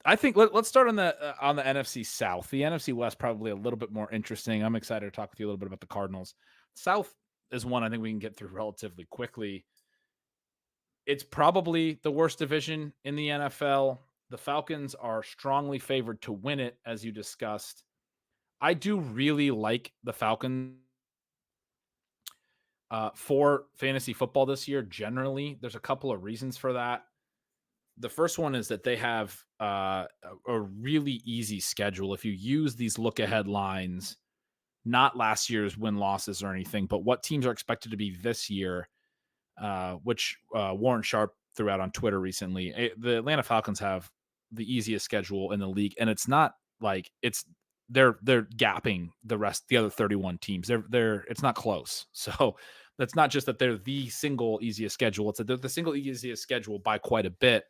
I think let's start on the NFC South. The NFC West probably a little bit more interesting. I'm excited to talk with you a little bit about the Cardinals. South is one I think we can get through relatively quickly. It's probably the worst division in the NFL. The Falcons are strongly favored to win it, as you discussed. I do really like the Falcons for fantasy football this year. Generally, there's a couple of reasons for that. The first one is that they have a really easy schedule. If you use these look ahead lines, not last year's win losses or anything, but what teams are expected to be this year, which Warren Sharp threw out on Twitter recently. The Atlanta Falcons have the easiest schedule in the league, and it's not like they're gapping the other 31 teams. It's not close. So that's not just that they're the single easiest schedule. It's that they're the single easiest schedule by quite a bit.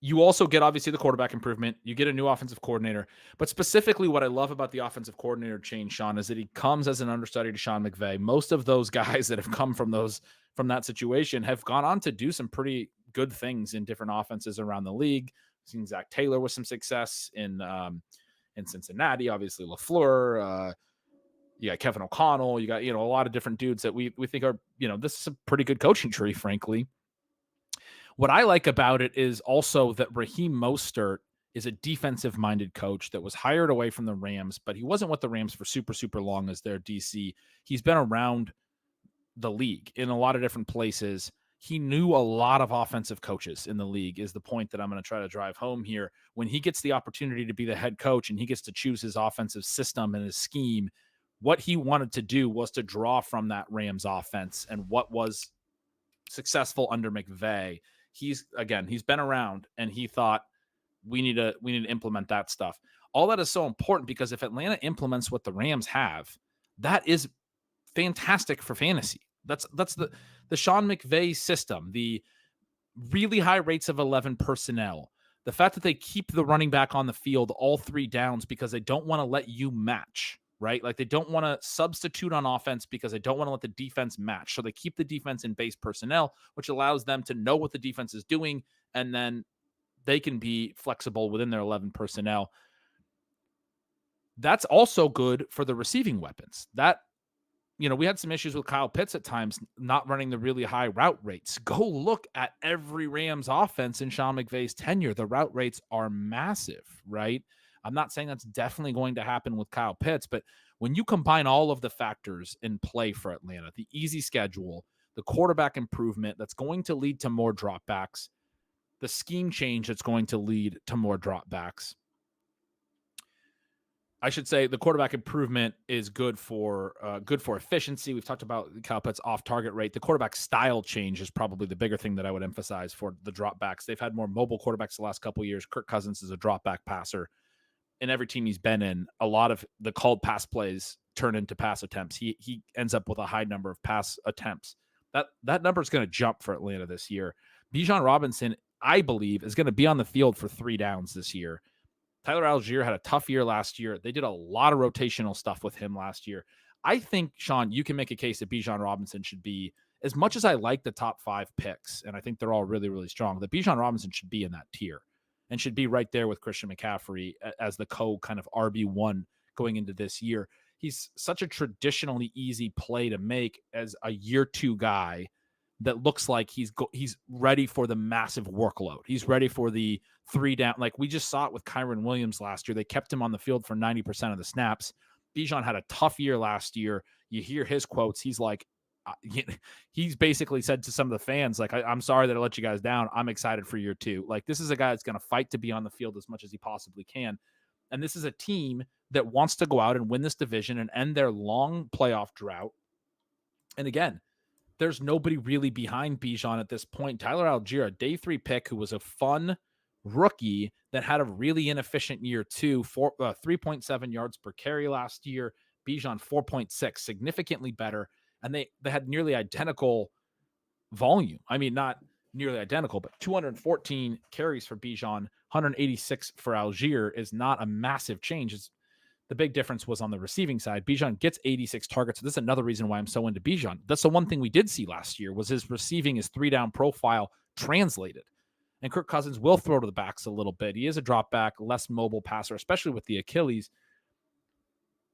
You also get obviously the quarterback improvement. You get a new offensive coordinator, but specifically what I love about the offensive coordinator change, Sean, is that he comes as an understudy to Sean McVay. Most of those guys that have come from that situation have gone on to do some pretty good things in different offenses around the league. I've seen Zach Taylor with some success in Cincinnati, obviously LaFleur, you got Kevin O'Connell, you got, a lot of different dudes that we think are, this is a pretty good coaching tree, frankly. What I like about it is also that Raheem Mostert is a defensive-minded coach that was hired away from the Rams, but he wasn't with the Rams for super, super long as their DC. He's been around the league in a lot of different places. He knew a lot of offensive coaches in the league is the point that I'm going to try to drive home here. When he gets the opportunity to be the head coach and he gets to choose his offensive system and his scheme, what he wanted to do was to draw from that Rams offense and what was successful under McVay. He's been around and he thought we need to implement that stuff. All that is so important because if Atlanta implements what the Rams have, that is fantastic for fantasy. That's the Sean McVay system, the really high rates of 11 personnel, the fact that they keep the running back on the field all 3 downs because they don't want to let you match, right? Like they don't want to substitute on offense because they don't want to let the defense match. So they keep the defense in base personnel, which allows them to know what the defense is doing. And then they can be flexible within their 11 personnel. That's also good for the receiving weapons. That, we had some issues with Kyle Pitts at times not running the really high route rates. Go look at every Rams offense in Sean McVay's tenure. The route rates are massive, right? I'm not saying that's definitely going to happen with Kyle Pitts, but when you combine all of the factors in play for Atlanta, the easy schedule, the quarterback improvement that's going to lead to more dropbacks, the scheme change that's going to lead to more dropbacks. I should say the quarterback improvement is good for efficiency. We've talked about Kyle Pitts' off-target rate. The quarterback style change is probably the bigger thing that I would emphasize for the dropbacks. They've had more mobile quarterbacks the last couple of years. Kirk Cousins is a dropback passer. In every team he's been in, a lot of the called pass plays turn into pass attempts. He ends up with a high number of pass attempts. That number is going to jump for Atlanta this year. Bijan Robinson, I believe, is going to be on the field for 3 downs this year. Tyler Algier had a tough year last year. They did a lot of rotational stuff with him last year. I think, Sean, you can make a case that Bijan Robinson should be, as much as I like the top 5 picks, and I think they're all really, really strong, that Bijan Robinson should be in that tier and should be right there with Christian McCaffrey as the kind of RB1 going into this year. He's such a traditionally easy play to make as a year 2 guy that looks like he's ready for the massive workload. He's ready for the 3 down. Like we just saw it with Kyren Williams last year. They kept him on the field for 90% of the snaps. Bijan had a tough year last year. You hear his quotes. He's like, he's basically said to some of the fans, like, I'm sorry that I let you guys down. I'm excited for year 2. Like, this is a guy that's going to fight to be on the field as much as he possibly can. And this is a team that wants to go out and win this division and end their long playoff drought. And again, there's nobody really behind Bijan at this point. Tyler Algier, a day 3 pick who was a fun rookie that had a really inefficient year 2, 3.7 yards per carry last year. Bijan 4.6, significantly better. And they had nearly identical volume. I mean, not nearly identical, but 214 carries for Bijan, 186 for Algier is not a massive change. The big difference was on the receiving side. Bijan gets 86 targets. So this is another reason why I'm so into Bijan. That's the one thing we did see last year was his receiving, his 3-down profile translated. And Kirk Cousins will throw to the backs a little bit. He is a drop back, less mobile passer, especially with the Achilles.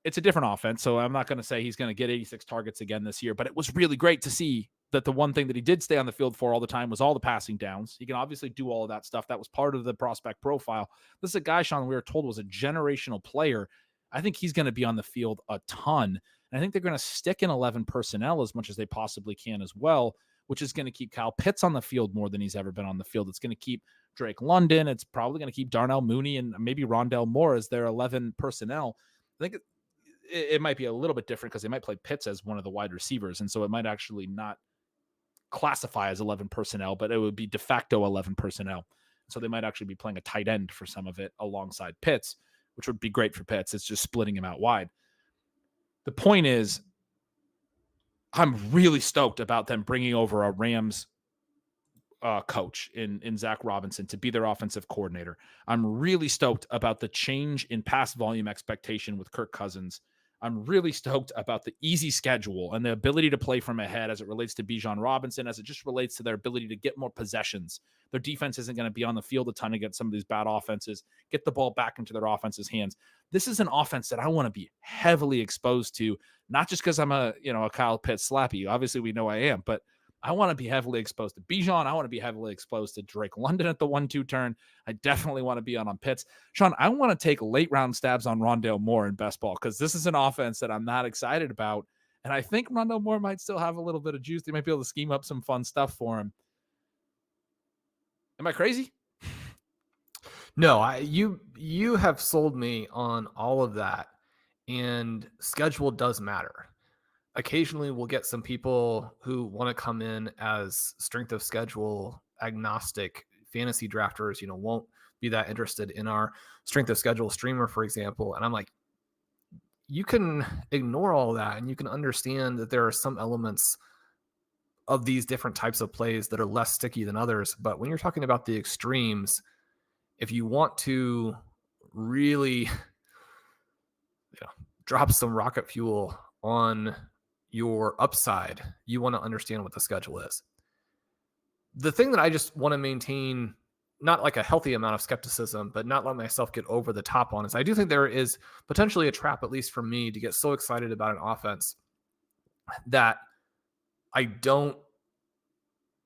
It's a different offense, so I'm not going to say he's going to get 86 targets again this year, but it was really great to see that the one thing that he did stay on the field for all the time was all the passing downs. He can obviously do all of that stuff. That was part of the prospect profile. This is a guy, Shawn, we were told was a generational player. I think he's going to be on the field a ton. And I think they're going to stick in 11 personnel as much as they possibly can as well, which is going to keep Kyle Pitts on the field more than he's ever been on the field. It's going to keep Drake London. It's probably going to keep Darnell Mooney and maybe Rondell Moore as their 11 personnel. I think it might be a little bit different because they might play Pitts as one of the wide receivers. And so it might actually not classify as 11 personnel, but it would be de facto 11 personnel. So they might actually be playing a tight end for some of it alongside Pitts, which would be great for Pitts. It's just splitting him out wide. The point is, I'm really stoked about them bringing over a Rams coach in Zach Robinson to be their offensive coordinator. I'm really stoked about the change in pass volume expectation with Kirk Cousins. I'm really stoked about the easy schedule and the ability to play from ahead as it relates to Bijan Robinson, as it just relates to their ability to get more possessions. Their defense isn't going to be on the field a ton against some of these bad offenses, get the ball back into their offense's hands. This is an offense that I want to be heavily exposed to, not just because I'm a Kyle Pitts slappy. Obviously, we know I am, but I want to be heavily exposed to Bijan. I want to be heavily exposed to Drake London at the 1-2 turn. I definitely want to be on Pitts. Shawn, I want to take late round stabs on Rondell Moore in best ball because this is an offense that I'm not excited about. And I think Rondell Moore might still have a little bit of juice. They might be able to scheme up some fun stuff for him. Am I crazy? No, you have sold me on all of that. And schedule does matter. Occasionally we'll get some people who want to come in as strength of schedule agnostic fantasy drafters, won't be that interested in our strength of schedule streamer, for example. And I'm like, you can ignore all that and you can understand that there are some elements of these different types of plays that are less sticky than others. But when you're talking about the extremes, if you want to really drop some rocket fuel on your upside, you want to understand what the schedule is. The thing that I just want to maintain, not like a healthy amount of skepticism, but not let myself get over the top on, is I do think there is potentially a trap, at least for me, to get so excited about an offense that I don't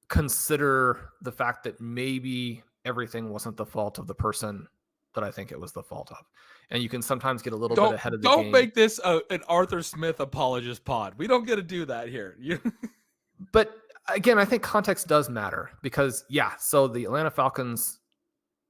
consider the fact that maybe everything wasn't the fault of the person that I think it was the fault of. And you can sometimes get a little bit ahead of the game. Don't make this an Arthur Smith apologist pod. We don't get to do that here. But again, I think context does matter because, so the Atlanta Falcons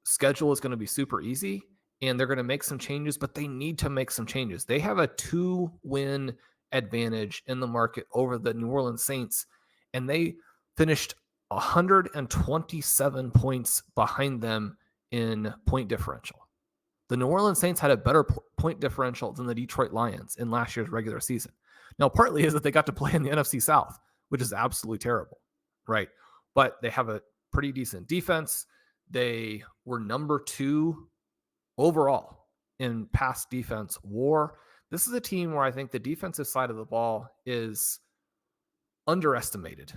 schedule is going to be super easy and they're going to make some changes, but they need to make some changes. They have a 2-win advantage in the market over the New Orleans Saints, and they finished 127 points behind them in point differential. The New Orleans Saints had a better point differential than the Detroit Lions in last year's regular season. Now, partly is that they got to play in the NFC South, which is absolutely terrible, right? But they have a pretty decent defense. They were number 2 overall in pass defense WAR. This is a team where I think the defensive side of the ball is underestimated,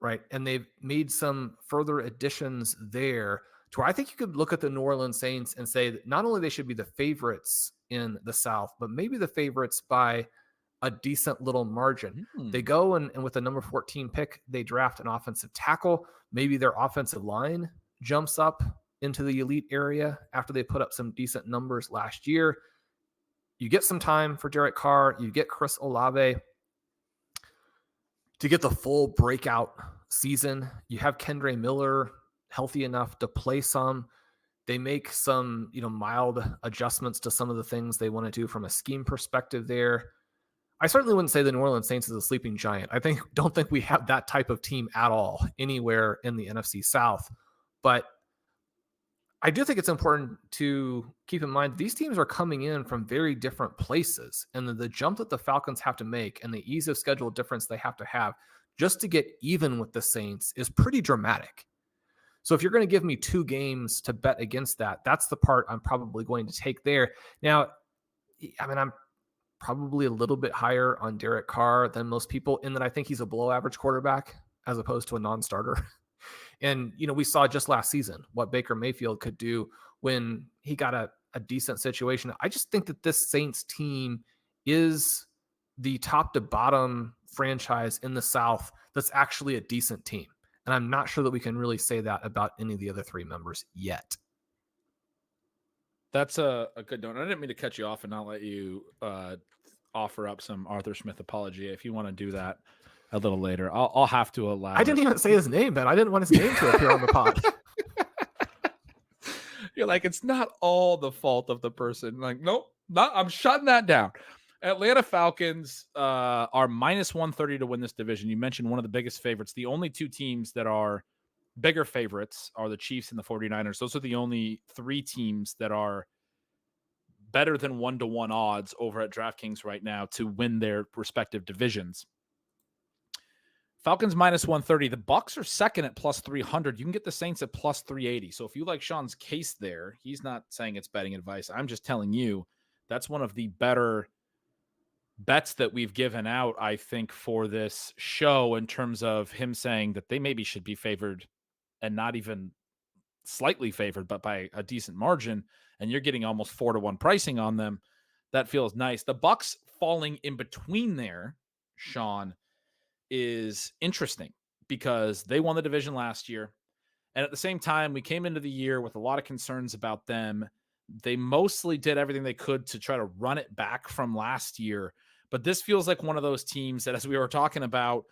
right? And they've made some further additions there to where I think you could look at the New Orleans Saints and say that not only they should be the favorites in the South, but maybe the favorites by a decent little margin. They go and with the number 14 pick, they draft an offensive tackle. Maybe their offensive line jumps up into the elite area after they put up some decent numbers last year. You get some time for Derek Carr. You get Chris Olave to get the full breakout season. You have Kendre Miller healthy enough to play some. They make some, mild adjustments to some of the things they want to do from a scheme perspective there. I certainly wouldn't say the New Orleans Saints is a sleeping giant. I don't think we have that type of team at all anywhere in the NFC South. But I do think it's important to keep in mind these teams are coming in from very different places, and the jump that the Falcons have to make and the ease of schedule difference they have to have just to get even with the Saints is pretty dramatic. So if you're going to give me 2 games to bet against that, that's the part I'm probably going to take there. Now, I'm probably a little bit higher on Derek Carr than most people in that I think he's a below average quarterback as opposed to a non-starter. And, we saw just last season what Baker Mayfield could do when he got a decent situation. I just think that this Saints team is the top to bottom franchise in the South that's actually a decent team. And I'm not sure that we can really say that about any of the other three members yet. That's a good note. I didn't mean to cut you off and not let you offer up some Arthur Smith apology. If you want to do that a little later, I'll have to allow. I didn't even say his name, man. I didn't want his name to appear on the pod. You're like, it's not all the fault of the person. Like, nope, I'm shutting that down. Atlanta Falcons are minus 130 to win this division. You mentioned one of the biggest favorites. The only two teams that are bigger favorites are the Chiefs and the 49ers. Those are the only three teams that are better than 1-to-1 odds over at DraftKings right now to win their respective divisions. Falcons minus 130. The Bucs are second at plus 300. You can get the Saints at plus 380. So if you like Sean's case there, he's not saying it's betting advice. I'm just telling you that's one of the better bets that we've given out, I think, for this show in terms of him saying that they maybe should be favored and not even slightly favored, but by a decent margin. And you're getting almost 4-to-1 pricing on them. That feels nice. The Bucs falling in between there, Sean, is interesting because they won the division last year. And at the same time, we came into the year with a lot of concerns about them. They mostly did everything they could to try to run it back from last year. But this feels like one of those teams that, as we were talking about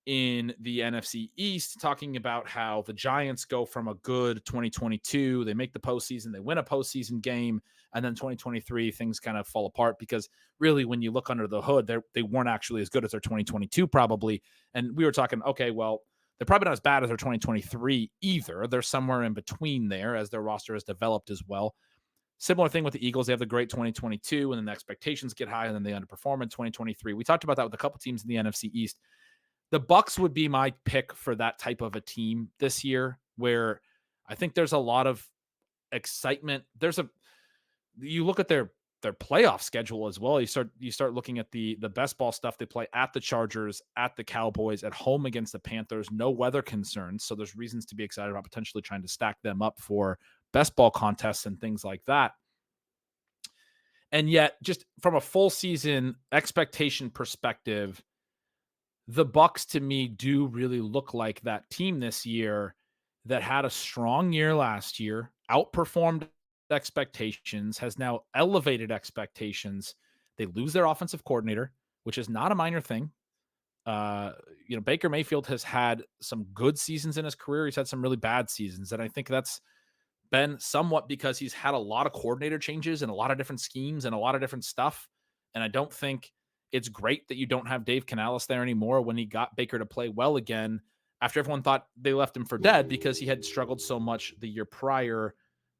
in the NFC East, talking about how the Giants go from a good 2022, they make the postseason, they win a postseason game, and then 2023, things kind of fall apart because really when you look under the hood, they weren't actually as good as their 2022 probably. And we were talking, okay, well, they're probably not as bad as their 2023 either. They're somewhere in between there as their roster has developed as well. Similar thing with the Eagles. They have the great 2022, and then the expectations get high, and then they underperform in 2023. We talked about that with a couple teams in the NFC East. The Bucs would be my pick for that type of a team this year, where I think there's a lot of excitement. You look at their playoff schedule as well. You start looking at the best ball stuff. They play at the Chargers, at the Cowboys, at home against the Panthers. No weather concerns, so there's reasons to be excited about potentially trying to stack them up for best ball contests and things like that. And yet, just from a full season expectation perspective, the Bucs to me do really look like that team this year that had a strong year last year, outperformed expectations, has now elevated expectations. They lose their offensive coordinator, which is not a minor thing. Baker Mayfield has had some good seasons in his career. He's had some really bad seasons. And I think that's been somewhat because he's had a lot of coordinator changes and a lot of different schemes and a lot of different stuff. And I don't think it's great that you don't have Dave Canales there anymore when he got Baker to play well again after everyone thought they left him for dead because he had struggled so much the year prior,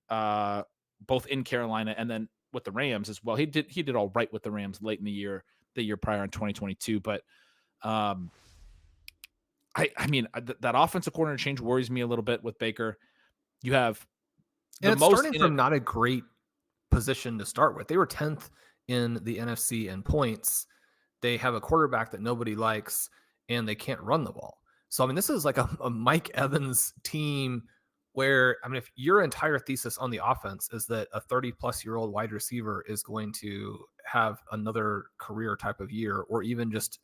both in Carolina and then with the Rams as well. He did all right with the Rams late in the year prior in 2022. But I mean, that offensive coordinator change worries me a little bit with Baker. You have it's starting from not a great position to start with. They were 10th in the NFC in points. They have a quarterback that nobody likes, and they can't run the ball. So, I mean, this is like a Mike Evans team where, I mean, if your entire thesis on the offense is that a 30-plus-year-old wide receiver is going to have another career type of year or even just,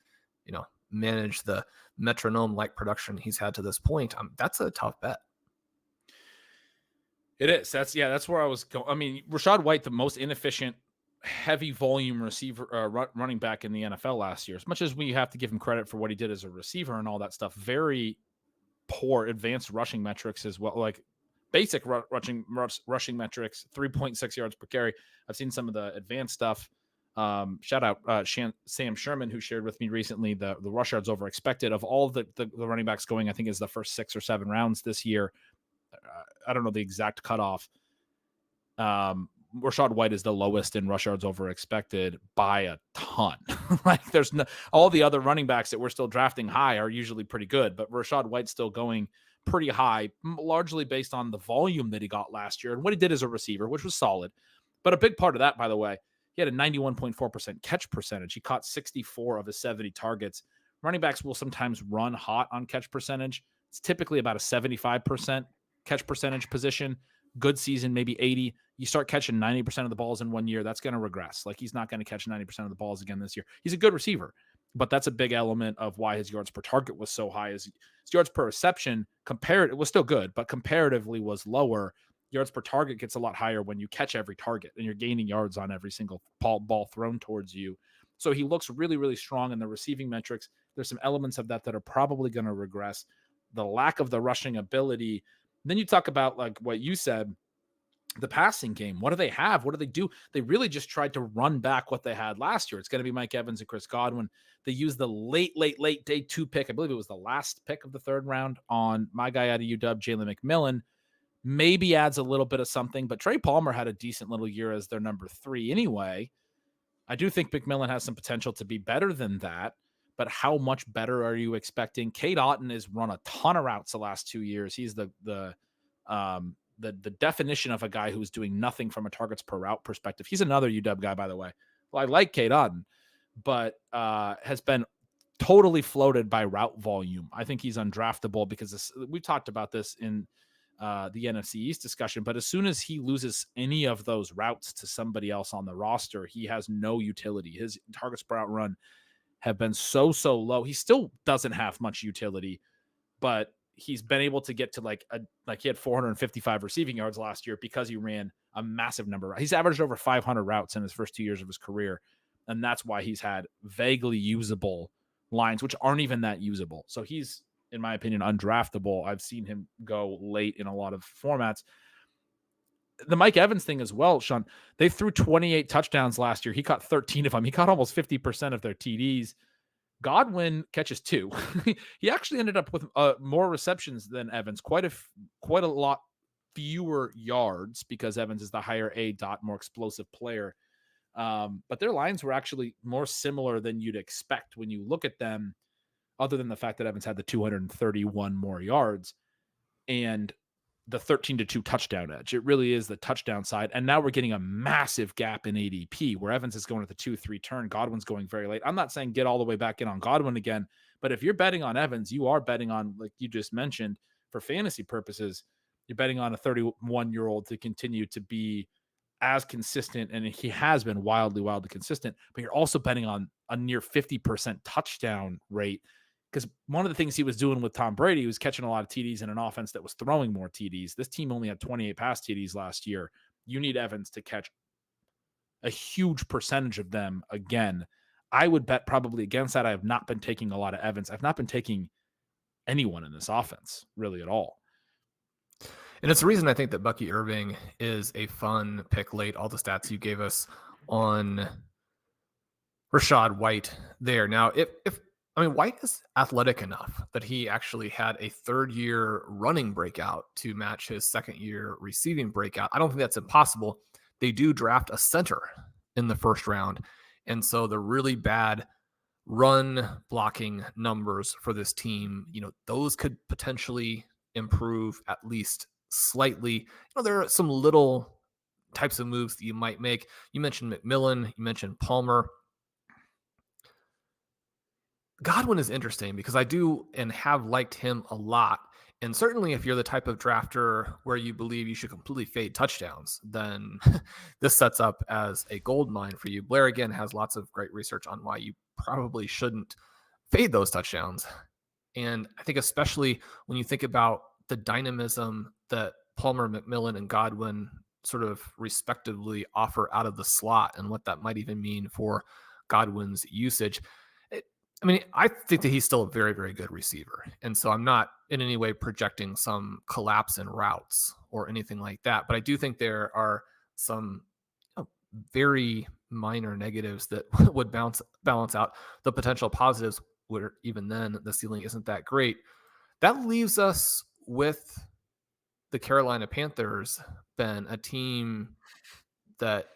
manage the metronome-like production he's had to this point, that's a tough bet. It is. That's where I was going. I mean, Rachaad White, the most inefficient, heavy volume receiver, running back in the NFL last year. As much as we have to give him credit for what he did as a receiver and all that stuff, very poor advanced rushing metrics as well. Like basic rushing metrics, 3.6 yards per carry. I've seen some of the advanced stuff. Shout out Sam Sherman, who shared with me recently the rush yards over expected of all the running backs going, I think is the first 6 or 7 rounds this year. I don't know the exact cutoff. Rachaad White is the lowest in rush yards over expected by a ton. Like there's all the other running backs that we're still drafting high are usually pretty good, but Rachaad White's still going pretty high, largely based on the volume that he got last year and what he did as a receiver, which was solid. But a big part of that, by the way, he had a 91.4% catch percentage. He caught 64 of his 70 targets. Running backs will sometimes run hot on catch percentage. It's typically about a 75% catch percentage position. Good season, maybe 80. You start catching 90% of the balls in 1 year, that's going to regress. Like, he's not going to catch 90% of the balls again this year. He's a good receiver, but that's a big element of why his yards per target was so high. His yards per reception it was still good, but comparatively was lower. Yards per target gets a lot higher when you catch every target and you're gaining yards on every single ball thrown towards you. So he looks really, really strong in the receiving metrics. There's some elements of that are probably going to regress. The lack of the rushing ability. Then you talk about, like what you said, the passing game. What do they have? What do they do? They really just tried to run back what they had last year. It's going to be Mike Evans and Chris Godwin. They used the late day 2 pick. I believe it was the last pick of the 3rd round on my guy out of UW, Jalen McMillan. Maybe adds a little bit of something, but Trey Palmer had a decent little year as their number 3 anyway. I do think McMillan has some potential to be better than that, but how much better are you expecting? Cade Otton has run a ton of routes the last 2 years. He's the definition of a guy who's doing nothing from a targets per route perspective. He's another UW guy, by the way. Well, I like Cade Otton, but has been totally floated by route volume. I think he's undraftable because we talked about this in the NFC East discussion, but as soon as he loses any of those routes to somebody else on the roster, he has no utility. His targets per route run have been so low. He still doesn't have much utility, but he's been able to get to like he had 455 receiving yards last year because he ran a massive number. He's averaged over 500 routes in his first 2 years of his career, and that's why he's had vaguely usable lines, which aren't even that usable. So he's, in my opinion, undraftable. I've seen him go late in a lot of formats. The Mike Evans thing as well, Shawn, they threw 28 touchdowns last year. He caught 13 of them. He caught almost 50% of their TDs. Godwin catches 2. He actually ended up with more receptions than Evans, quite a lot fewer yards because Evans is the higher more explosive player. But their lines were actually more similar than you'd expect when you look at them, other than the fact that Evans had the 231 more yards and the 13-2 touchdown edge. It really is the touchdown side. And now we're getting a massive gap in ADP where Evans is going at the 2-3 turn. Godwin's going very late. I'm not saying get all the way back in on Godwin again, but if you're betting on Evans, you are betting on, like you just mentioned, for fantasy purposes, you're betting on a 31-year-old to continue to be as consistent. And he has been wildly consistent, but you're also betting on a near 50% touchdown rate. Because one of the things he was doing with Tom Brady was catching a lot of TDs in an offense that was throwing more TDs. This team only had 28 pass TDs last year. You need Evans to catch a huge percentage of them again. I would bet probably against that. I have not been taking a lot of Evans. I've not been taking anyone in this offense really at all. And it's the reason I think that Bucky Irving is a fun pick late. All the stats you gave us on Rachaad White there. Now, White is athletic enough that he actually had a 3rd-year running breakout to match his 2nd-year receiving breakout. I don't think that's impossible. They do draft a center in the 1st round. And so the really bad run blocking numbers for this team, those could potentially improve at least slightly. There are some little types of moves that you might make. You mentioned McMillan, you mentioned Palmer. Godwin is interesting because I do and have liked him a lot. And certainly if you're the type of drafter where you believe you should completely fade touchdowns, then this sets up as a gold mine for you. Blair, again, has lots of great research on why you probably shouldn't fade those touchdowns. And I think especially when you think about the dynamism that Palmer, McMillan, and Godwin sort of respectively offer out of the slot and what that might even mean for Godwin's usage. I think that he's still a very, very good receiver. And so I'm not in any way projecting some collapse in routes or anything like that. But I do think there are some very minor negatives that would balance out the potential positives, where even then the ceiling isn't that great. That leaves us with the Carolina Panthers, Ben, a team that,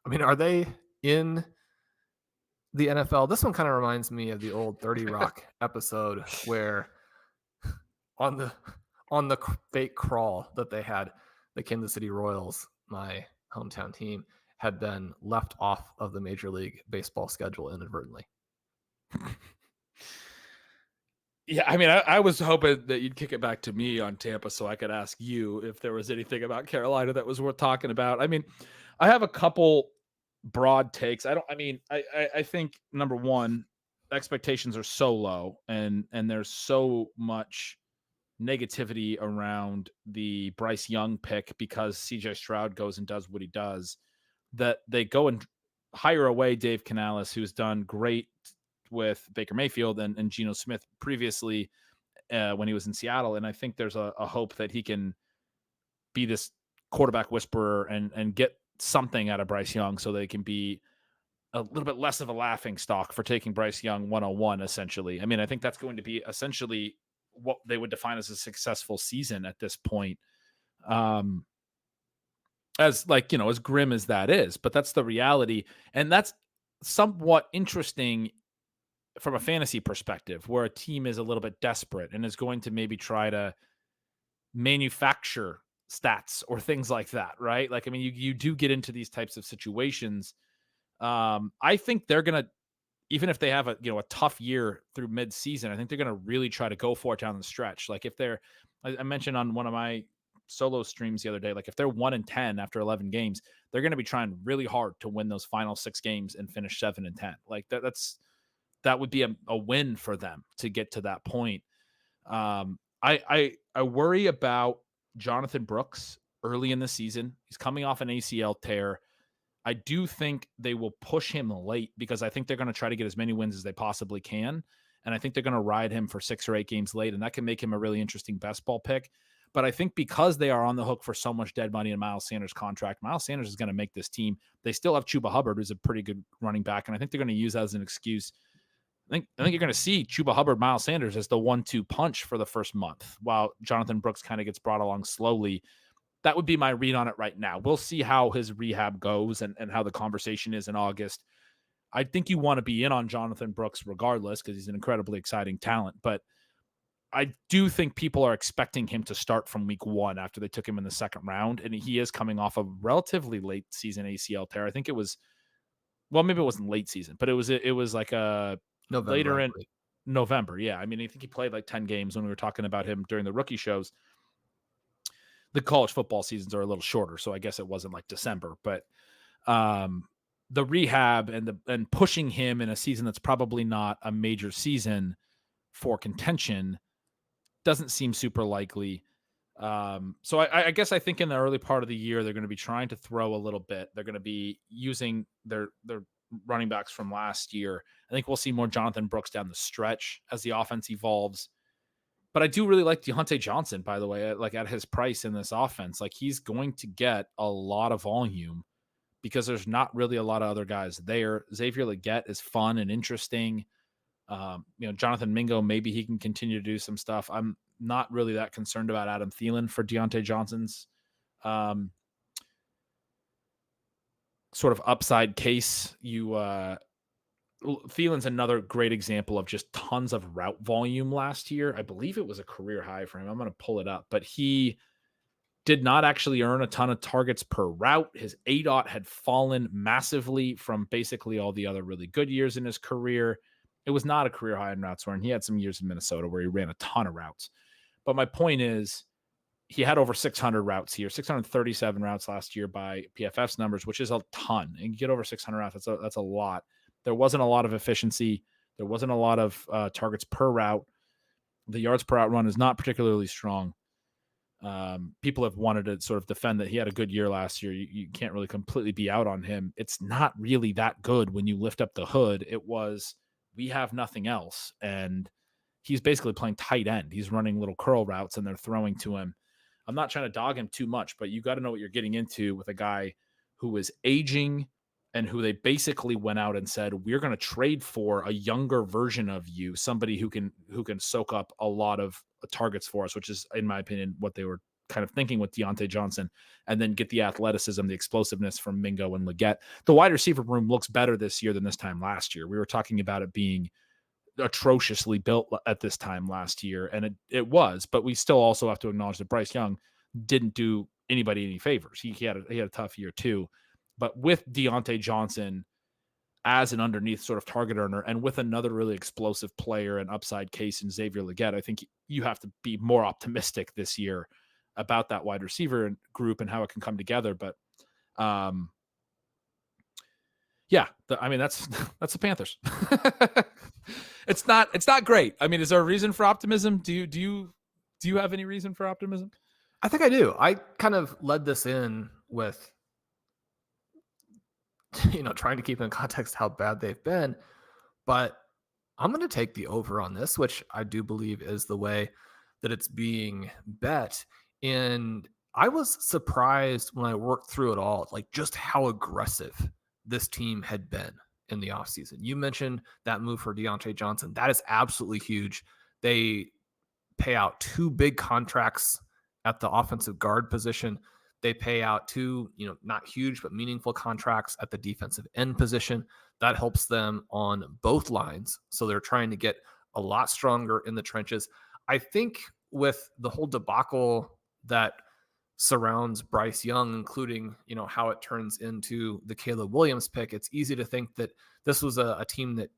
are they in the NFL? This one kind of reminds me of the old 30 Rock episode where on the fake crawl that they had, the Kansas City Royals, my hometown team, had been left off of the Major League Baseball schedule inadvertently. Yeah, I mean, I was hoping that you'd kick it back to me on Tampa so I could ask you if there was anything about Carolina that was worth talking about. I mean, I have a couple broad takes. I think number one, expectations are so low and there's so much negativity around the Bryce Young pick because CJ Stroud goes and does what he does that they go and hire away Dave Canales, who's done great with Baker Mayfield and Geno Smith previously when he was in Seattle. And I think there's a hope that he can be this quarterback whisperer and get something out of Bryce Young so they can be a little bit less of a laughing stock for taking Bryce Young 101, essentially. I mean, I think that's going to be essentially what they would define as a successful season at this point. As like, as grim as that is, but that's the reality. And that's somewhat interesting from a fantasy perspective, where a team is a little bit desperate and is going to maybe try to manufacture stats or things like that, right? Like, I mean, you do get into these types of situations. I think they're going to, even if they have a tough year through mid-season, I think they're going to really try to go for it down the stretch. Like if I mentioned on one of my solo streams the other day, like if they're 1-10 after 11 games, they're going to be trying really hard to win those final 6 games and finish 7-10. Like that would be a win for them to get to that point. I worry about Jonathan Brooks early in the season. He's coming off an ACL tear. I do think they will push him late because I think they're going to try to get as many wins as they possibly can. And I think they're going to ride him for 6 or 8 games late, and that can make him a really interesting best ball pick. But I think because they are on the hook for so much dead money in Miles Sanders' contract, Miles Sanders is going to make this team. They still have Chuba Hubbard, who's a pretty good running back, and I think they're going to use that as an excuse. I think you're going to see Chuba Hubbard, Miles Sanders as the 1-2 punch for the first month, while Jonathan Brooks kind of gets brought along slowly. That would be my read on it right now. We'll see how his rehab goes and how the conversation is in August. I think you want to be in on Jonathan Brooks regardless because he's an incredibly exciting talent. But I do think people are expecting him to start from week 1 after they took him in the second round. And he is coming off a relatively late season ACL tear. I think it was, well, maybe it wasn't late season, but it was like a November, later in November. Yeah. I mean, I think he played like 10 games when we were talking about him during the rookie shows. The college football seasons are a little shorter, so I guess it wasn't like December, but the rehab and pushing him in a season that's probably not a major season for contention doesn't seem super likely. So I guess I think in the early part of the year, they're going to be trying to throw a little bit. They're going to be using their running backs from last year. I think we'll see more Jonathan Brooks down the stretch as the offense evolves. But I do really like Deontay Johnson, by the way, like at his price in this offense. Like he's going to get a lot of volume because there's not really a lot of other guys there. Xavier Legette is fun and interesting. Jonathan Mingo, maybe he can continue to do some stuff. I'm not really that concerned about Adam Thielen for Deontay Johnson's sort of upside case. Thielen's another great example of just tons of route volume last year. I believe it was a career high for him. I'm going to pull it up, but he did not actually earn a ton of targets per route. His ADOT had fallen massively from basically all the other really good years in his career. It was not a career high in routes run. He had some years in Minnesota where he ran a ton of routes. But my point is, he had over 600 routes here, 637 routes last year by PFF's numbers, which is a ton. And you get over 600 routes, that's a lot. There wasn't a lot of efficiency. There wasn't a lot of targets per route. The yards per out run is not particularly strong. People have wanted to sort of defend that he had a good year last year. You can't really completely be out on him. It's not really that good when you lift up the hood. It was, we have nothing else. And he's basically playing tight end. He's running little curl routes and they're throwing to him. I'm not trying to dog him too much, but you got to know what you're getting into with a guy who is aging and who they basically went out and said, we're going to trade for a younger version of you, somebody who can soak up a lot of targets for us, which is, in my opinion, what they were kind of thinking with Deontay Johnson, and then get the athleticism, the explosiveness from Mingo and Legette. The wide receiver room looks better this year than this time last year. We were talking about it being atrociously built at this time last year, and it was, but we still also have to acknowledge that Bryce Young didn't do anybody any favors. He had a tough year too. But with Deontay Johnson, as an underneath sort of target earner, and with another really explosive player and upside case in Xavier Legette, I think you have to be more optimistic this year about that wide receiver group and how it can come together. But yeah, I mean, that's the Panthers. It's not great. I mean, is there a reason for optimism? Do you have any reason for optimism? I think I do. I kind of led this in with, trying to keep in context how bad they've been, but I'm going to take the over on this, which I do believe is the way that it's being bet. And I was surprised when I worked through it all, like just how aggressive this team had been in the offseason. You mentioned that move for Deontay Johnson. That is absolutely huge. They pay out 2 big contracts at the offensive guard position. They pay out 2, not huge, but meaningful contracts at the defensive end position. That helps them on both lines. So they're trying to get a lot stronger in the trenches. I think with the whole debacle that surrounds Bryce Young, including, how it turns into the Caleb Williams pick, it's easy to think that this was a team that,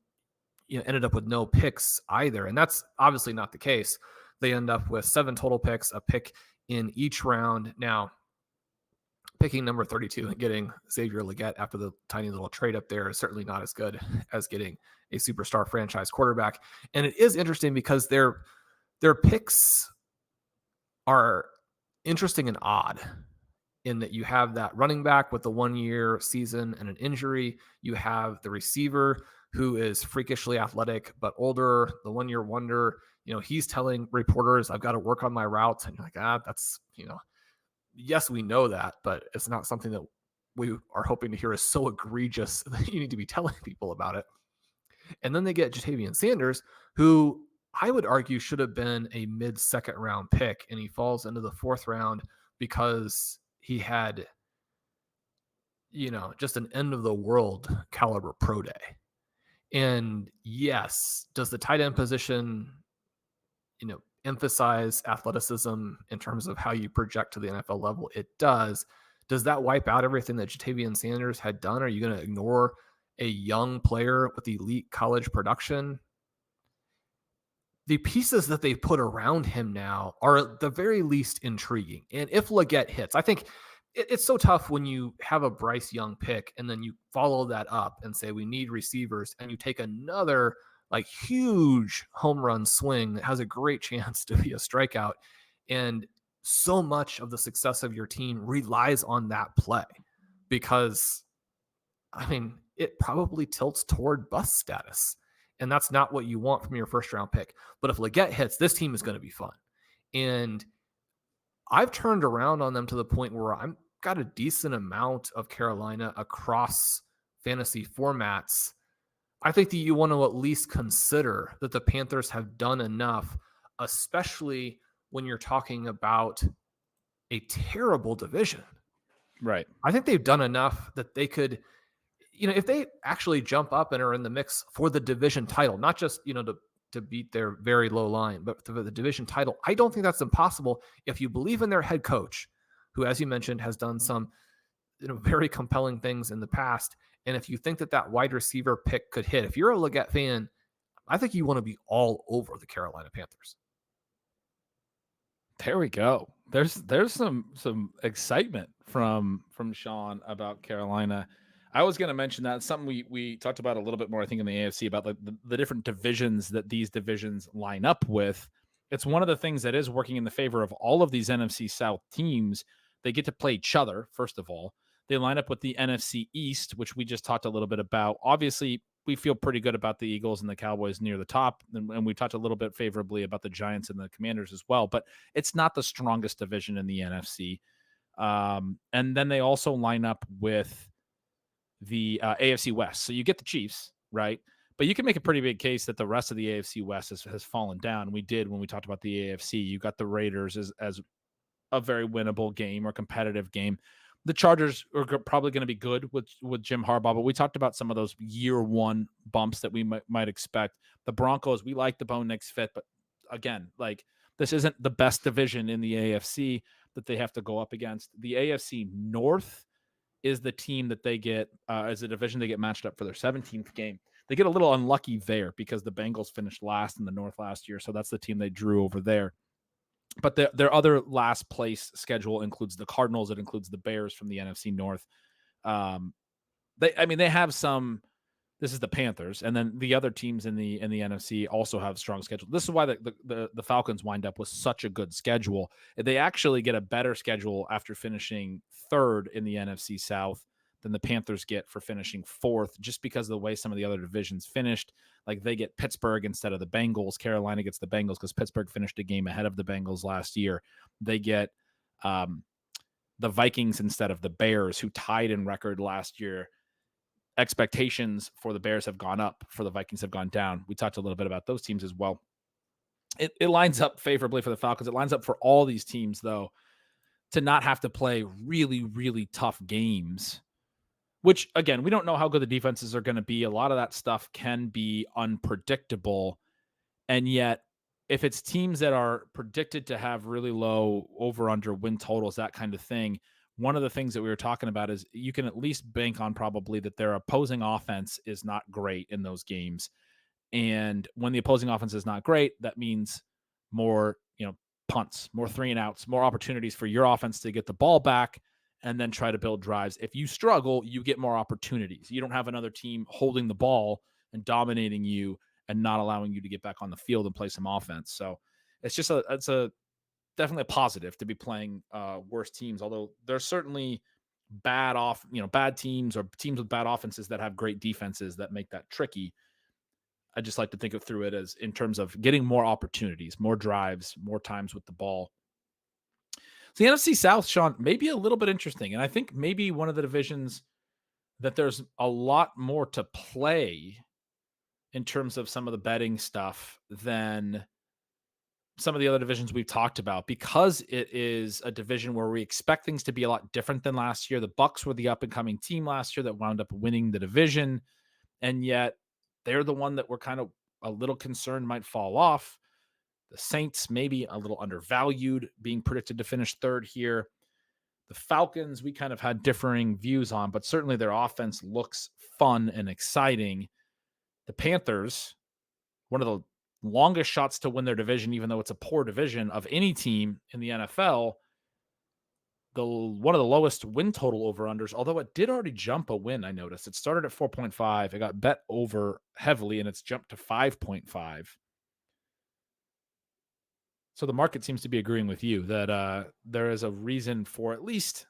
ended up with no picks either. And that's obviously not the case. They end up with 7 total picks, a pick in each round. Now, picking number 32 and getting Xavier Legette after the tiny little trade up there is certainly not as good as getting a superstar franchise quarterback. And it is interesting because their picks are interesting and odd in that you have that running back with the 1-year season and an injury. You have the receiver who is freakishly athletic but older, the 1-year wonder. He's telling reporters, I've got to work on my routes. And you're like, that's, yes, we know that, but it's not something that we are hoping to hear is so egregious that you need to be telling people about it. And then they get Ja'Tavion Sanders, who I would argue should have been a mid-second round pick, and he falls into the 4th round because he had, just an end of the world caliber pro day. And yes, does the tight end position, emphasize athleticism in terms of how you project to the NFL level? It does. Does that wipe out everything that Ja'Tavion Sanders had done? Are you going to ignore a young player with elite college production? The pieces that they put around him now are at the very least intriguing. And if Legette hits, I think it's so tough when you have a Bryce Young pick and then you follow that up and say, we need receivers, and you take another like huge home run swing that has a great chance to be a strikeout. And so much of the success of your team relies on that play because, it probably tilts toward bust status. And that's not what you want from your first round pick. But if Legette hits, this team is going to be fun. And I've turned around on them to the point where I've got a decent amount of Carolina across fantasy formats. I think that you want to at least consider that the Panthers have done enough, especially when you're talking about a terrible division. Right. I think they've done enough that they could, if they actually jump up and are in the mix for the division title, not just, to beat their very low line, but for the division title, I don't think that's impossible if you believe in their head coach, who, as you mentioned, has done some very compelling things in the past. And if you think that wide receiver pick could hit, if you're a Legette fan, I think you want to be all over the Carolina Panthers. There we go. There's some excitement from Shawn about Carolina. I was going to mention that something we talked about a little bit more, I think, in the AFC about the different divisions that these divisions line up with. It's one of the things that is working in the favor of all of these NFC South teams. They get to play each other, first of all. They line up with the NFC East, which we just talked a little bit about. Obviously, we feel pretty good about the Eagles and the Cowboys near the top, and we talked a little bit favorably about the Giants and the Commanders as well, but it's not the strongest division in the NFC. And then they also line up with the AFC West. So you get the Chiefs, right? But you can make a pretty big case that the rest of the AFC West has fallen down. We did when we talked about the AFC. You got the Raiders as a very winnable game or competitive game. The Chargers are probably going to be good with Jim Harbaugh, but we talked about some of those year one bumps that we might expect. The Broncos, we like the Bo Nix fit, but again, this isn't the best division in the AFC that they have to go up against. The AFC North is the team that they get as a division. They get matched up for their 17th game. They get a little unlucky there because the Bengals finished last in the North last year, so that's the team they drew over there. But their other last place schedule includes the Cardinals. It includes the Bears from the NFC North. They have some. This is the Panthers, and then the other teams in the NFC also have strong schedule. This is why the Falcons wind up with such a good schedule. They actually get a better schedule after finishing third in the NFC South than the Panthers get for finishing fourth, just because of the way some of the other divisions finished. Like they get Pittsburgh instead of the Bengals. Carolina gets the Bengals because Pittsburgh finished a game ahead of the Bengals last year. They get the Vikings instead of the Bears, who tied in record last year. Expectations for the Bears have gone up, for the Vikings have gone down. We talked a little bit about those teams as well. It lines up favorably for the Falcons. It lines up for all these teams, though, to not have to play really, really tough games, which, again, we don't know how good the defenses are going to be. A lot of that stuff can be unpredictable. And yet, if it's teams that are predicted to have really low over-under win totals, that kind of thing, one of the things that we were talking about is you can at least bank on probably that their opposing offense is not great in those games. And when the opposing offense is not great, that means more, punts, more 3-and-outs, more opportunities for your offense to get the ball back and then try to build drives. If you struggle, you get more opportunities. You don't have another team holding the ball and dominating you and not allowing you to get back on the field and play some offense. So it's just definitely a positive to be playing worse teams, although there's certainly bad teams or teams with bad offenses that have great defenses that make that tricky. I just like to think through it as in terms of getting more opportunities, more drives, more times with the ball. So the NFC South, Sean, may be a little bit interesting. And I think maybe one of the divisions that there's a lot more to play in terms of some of the betting stuff than some of the other divisions we've talked about, because it is a division where we expect things to be a lot different than last year. The Bucs were the up and coming team last year that wound up winning the division. And yet they're the one that we're kind of a little concerned might fall off. The Saints, maybe a little undervalued, being predicted to finish third here. The Falcons, we kind of had differing views on, but certainly their offense looks fun and exciting. The Panthers, one of the longest shots to win their division, even though it's a poor division of any team in the NFL. One of the lowest win total over-unders, although it did already jump a win, I noticed. It started at 4.5. It got bet over heavily, and it's jumped to 5.5. So the market seems to be agreeing with you that there is a reason for at least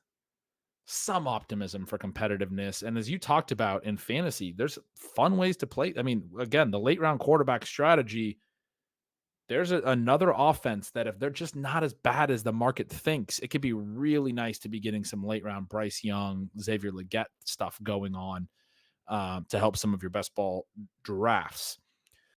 some optimism for competitiveness. And as you talked about in fantasy, there's fun ways to play. I mean, again, the late round quarterback strategy, there's another offense that if they're just not as bad as the market thinks, it could be really nice to be getting some late round Bryce Young, Xavier Legette stuff going on to help some of your best ball drafts.